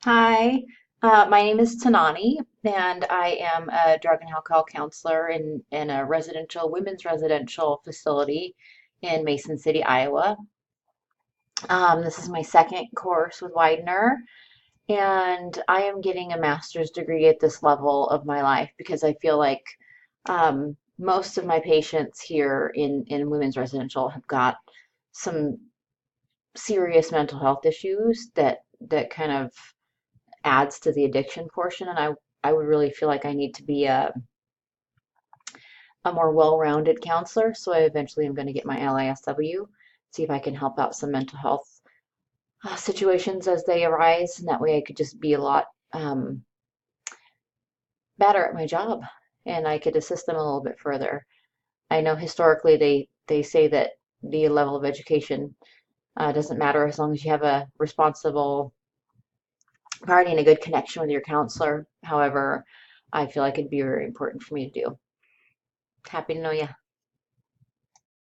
Hi, my name is Tanani, and I am a drug and alcohol counselor in a women's residential facility in Mason City, Iowa. This is my second course with Widener, and I am getting a master's degree at this level of my life because I feel like most of my patients here in women's residential have got some serious mental health issues that kind of adds to the addiction portion, and I would really feel like I need to be a more well-rounded counselor. So I eventually am going to get my LISW, see if I can help out some mental health situations as they arise, and that way I could just be a lot better at my job, and I could assist them a little bit further. I know historically they say that the level of education doesn't matter as long as you have a responsible party and a good connection with your counselor. However, I feel like it'd be very important for me to do. Happy to know you.